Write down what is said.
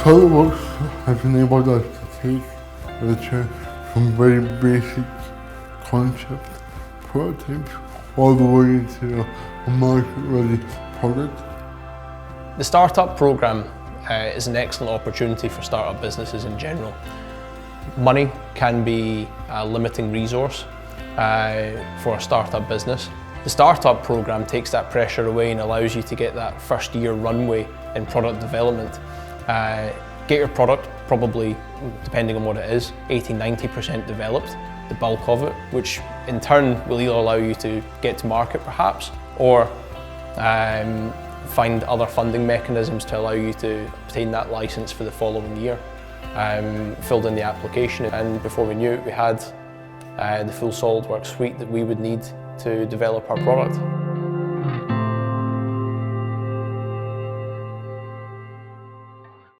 SOLIDWORKS has enabled us to take the chance from very basic concept prototypes all the way into a market-ready product. The Startup Program is an excellent opportunity for startup businesses in general. Money can be a limiting resource for a startup business. The Startup Program takes that pressure away and allows you to get that first year runway in product development. Get your product, probably, depending on what it is, 80–90% developed, the bulk of it, which in turn will either allow you to get to market perhaps, or find other funding mechanisms to allow you to obtain that license for the following year. Filled in the application, and before we knew it, we had the full SOLIDWORKS suite that we would need to develop our product.